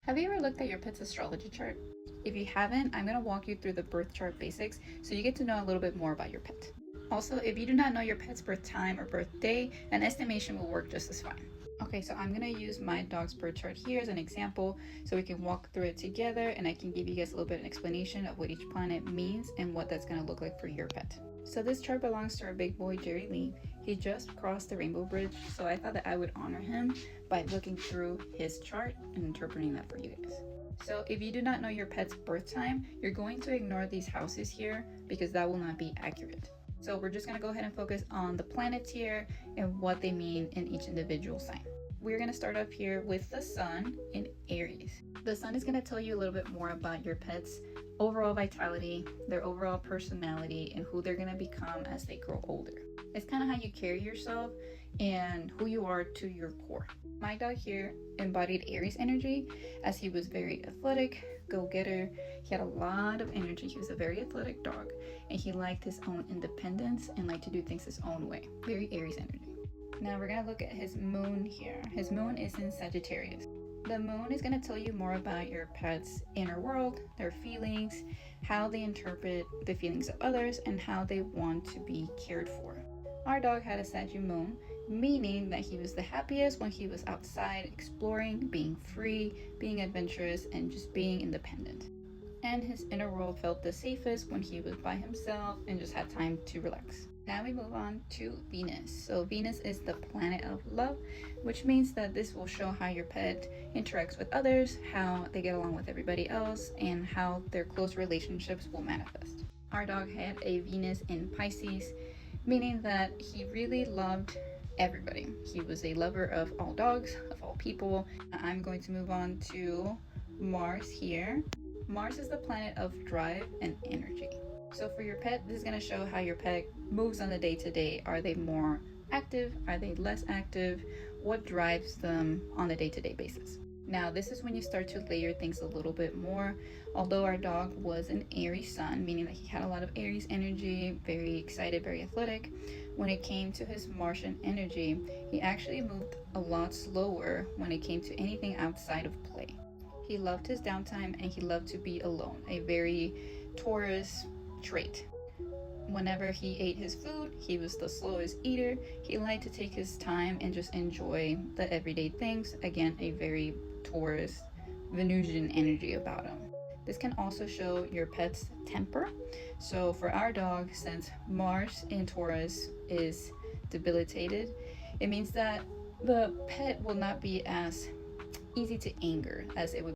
Have you ever looked at your pet's astrology chart? If you haven't, I'm going to walk you through the birth chart basics so you get to know a little bit more about your pet. Also, if you do not know your pet's birth time or birthday, an estimation will work just as fine. Okay, so I'm going to use my dog's birth chart here as an example so we can walk through it together and I can give you guys a little bit of an explanation of what each planet means and what that's going to look like for your pet. So this chart belongs to our big boy Jerry Lee. He just crossed the Rainbow Bridge, so I thought that I would honor him by looking through his chart and interpreting that for you guys. So if you do not know your pet's birth time, you're going to ignore these houses here because that will not be accurate. So we're just going to go ahead and focus on the planets here and what they mean in each individual sign. We're going to start up here with the sun in Aries. The sun is going to tell you a little bit more about your pet's overall vitality, their overall personality, and who they're going to become as they grow older. It's kind of how you carry yourself and who you are to your core. My dog here embodied Aries energy as he was very athletic, go-getter. He had a lot of energy. He was a very athletic dog and he liked his own independence and liked to do things his own way. Very Aries energy. Now we're going to look at his moon here. His moon is in Sagittarius. The moon is going to tell you more about your pet's inner world, their feelings, how they interpret the feelings of others, and how they want to be cared for. Our dog had a Sag moon, meaning that he was the happiest when he was outside exploring, being free, being adventurous, and just being independent. And his inner world felt the safest when he was by himself and just had time to relax. Now we move on to Venus. So Venus is the planet of love, which means that this will show how your pet interacts with others, how they get along with everybody else, and how their close relationships will manifest. Our dog had a Venus in Pisces, meaning that he really loved everybody. He was a lover of all dogs, of all people. I'm going to move on to Mars here. Mars is the planet of drive and energy. So for your pet, this is going to show how your pet moves on the day-to-day. Are they more active? Are they less active? What drives them on the day-to-day basis? Now, this is when you start to layer things a little bit more. Although our dog was an Aries sun, meaning that he had a lot of Aries energy, very excited, very athletic, when it came to his Martian energy, he actually moved a lot slower when it came to anything outside of play. He loved his downtime and he loved to be alone, a very Taurus trait. Whenever he ate his food, he was the slowest eater. He liked to take his time and just enjoy the everyday things. Again, a very Taurus, Venusian energy about him. This can also show your pet's temper. So for our dog, since Mars in Taurus is debilitated, it means that the pet will not be as easy to anger as it would